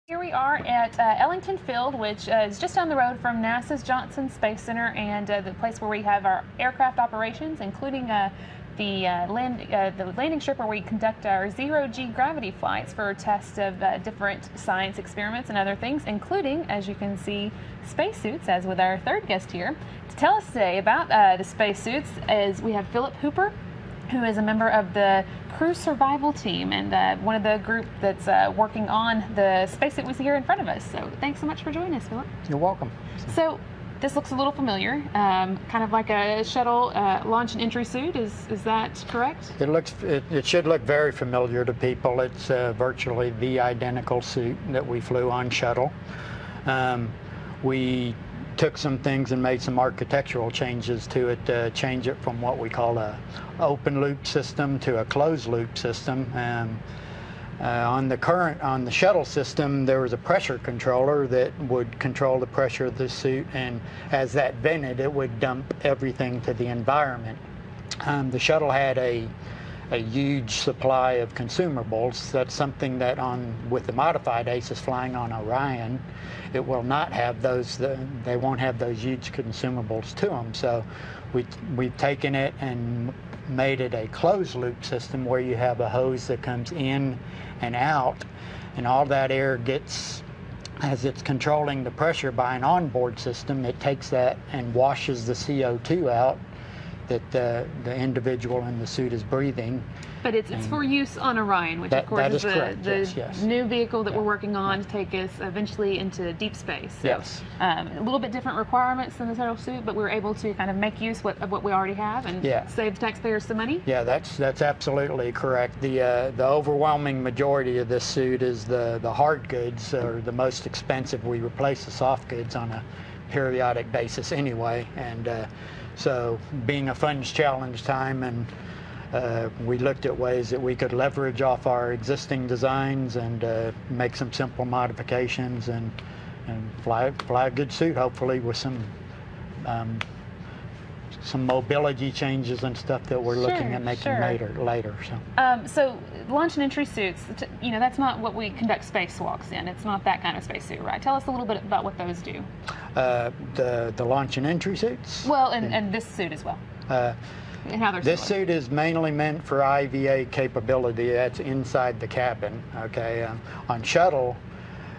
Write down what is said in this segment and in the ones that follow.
Here we are at Ellington Field, which is just down the road from NASA's Johnson Space Center, and the place where we have our aircraft operations, including the landing strip where we conduct our zero-G gravity flights for tests of different science experiments and other things, including, as you can see, spacesuits, as with our third guest here. To tell us today about the spacesuits is we have Phillip Hooper, who is a member of the crew survival team and one of the group that's working on the spacesuit we see here in front of us. So thanks so much for joining us, Phillip. You're welcome. So this looks a little familiar, kind of like a shuttle launch and entry suit. Is that correct? It should look very familiar to people. It's virtually the identical suit that we flew on shuttle. We took some things and made some architectural changes to it to change it from what we call a open loop system to a closed loop system. On the shuttle system, there was a pressure controller that would control the pressure of the suit, and as that vented, it would dump everything to the environment. The shuttle had a huge supply of consumables. That's something that with the modified ISS flying on Orion, it will not have those. They won't have those huge consumables to them. So we've taken it and made it a closed loop system where you have a hose that comes in and out, and all that air gets, as it's controlling the pressure by an onboard system, it takes that and washes the CO2 out that the individual in the suit is breathing. But it's for use on Orion, which of course is the new vehicle that we're working on to take us eventually into deep space. So, yes. A little bit different requirements than the shuttle suit, but we're able to kind of make use of what we already have and save taxpayers some money. Yeah, that's absolutely correct. The overwhelming majority of this suit is the hard goods, or the most expensive. We replace the soft goods on a periodic basis anyway, and so being a funds challenge time, and we looked at ways that we could leverage off our existing designs and make some simple modifications and fly a good suit, hopefully with some mobility changes and stuff that we're looking at making later. So launch and entry suits, that's not what we conduct spacewalks in. It's not that kind of spacesuit, right? Tell us a little bit about what those do. The launch and entry suits? Well, and this suit as well. And how they're this similar. suit is mainly meant for IVA capability. That's inside the cabin. Okay. On shuttle,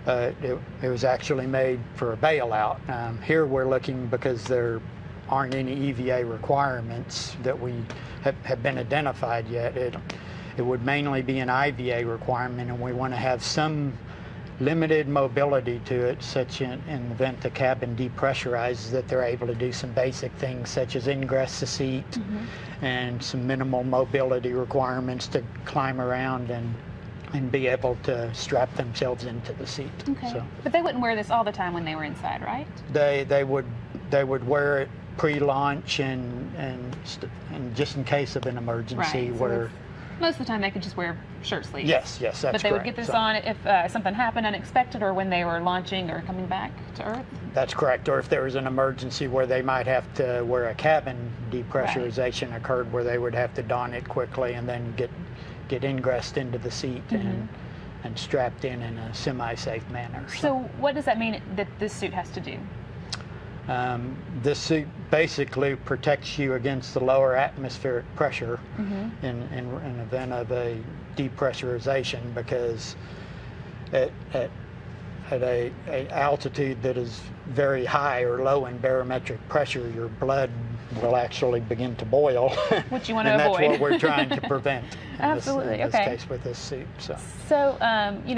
it was actually made for a bailout. Here we're looking, because there aren't any EVA requirements that we have been identified yet. It would mainly be an IVA requirement, and we want to have some limited mobility to it, such in the event the cabin depressurizes, that they're able to do some basic things such as ingress the seat and some minimal mobility requirements to climb around and be able to strap themselves into the seat. Okay. So, but they wouldn't wear this all the time when they were inside, right? They would wear it pre-launch and just in case of an emergency, right. where most of the time they could just wear shirt sleeves. Yes, that's correct. But they would get this on if something happened unexpected, or when they were launching or coming back to Earth? That's correct. Or if there was an emergency where they might have to, where a cabin depressurization occurred, where they would have to don it quickly and then get ingressed into the seat and strapped in a semi-safe manner. So what does that mean that this suit has to do? This suit basically protects you against the lower atmospheric pressure in event of a depressurization, because at a altitude that is very high or low in barometric pressure, your blood will actually begin to boil. Which you want to and avoid. And that's what we're trying to prevent Absolutely. in this case with this suit. So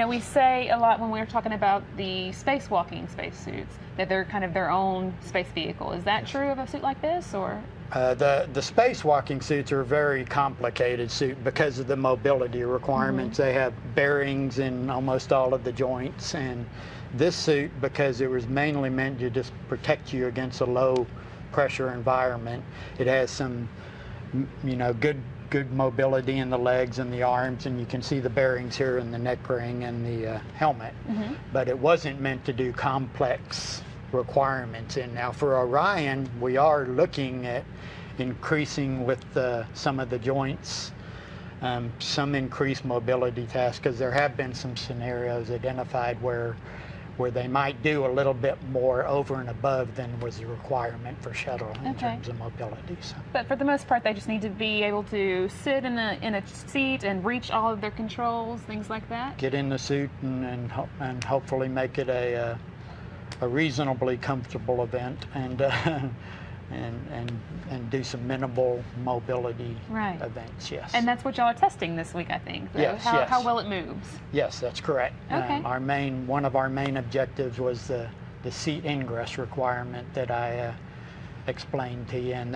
we say a lot when we're talking about the spacewalking spacesuits that they're kind of their own space vehicle. Is that true of a suit like this, or? The spacewalking suits are a very complicated suit because of the mobility requirements. They have bearings in almost all of the joints, and this suit, because it was mainly meant to just protect you against a low pressure environment, it has some good mobility in the legs and the arms, and you can see the bearings here in the neck ring and the helmet. But it wasn't meant to do complex requirements. And now for Orion, we are looking at increasing with some of the joints some increased mobility tasks, because there have been some scenarios identified where they might do a little bit more over and above than was the requirement for shuttle in terms of mobility. So. But for the most part, they just need to be able to sit in a seat and reach all of their controls, things like that? Get in the suit and hopefully make it a reasonably comfortable event, and do some minimal mobility events, yes. And that's what y'all are testing this week, I think. Yes, how well it moves. Yes, that's correct. Okay. One of our main objectives was the seat ingress requirement that I explained to you, and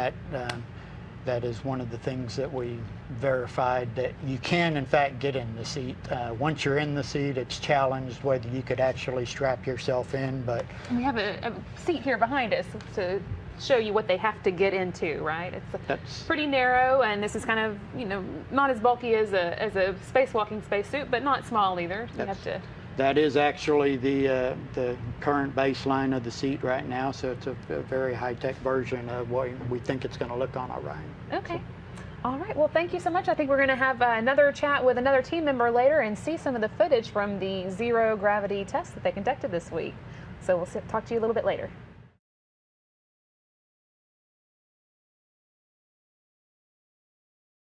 that is one of the things that we verified, that you can in fact get in the seat. Once you're in the seat, it's challenged whether you could actually strap yourself in, but... And we have a seat here behind us to show you what they have to get into, right? It's pretty narrow, and this is kind of, not as bulky as a spacewalking spacesuit, but not small either. So you have to... That is actually the current baseline of the seat right now, so it's a very high-tech version of what we think it's going to look on Orion. Okay. All right. Well, thank you so much. I think we're going to have another chat with another team member later and see some of the footage from the zero gravity test that they conducted this week. So we'll talk to you a little bit later.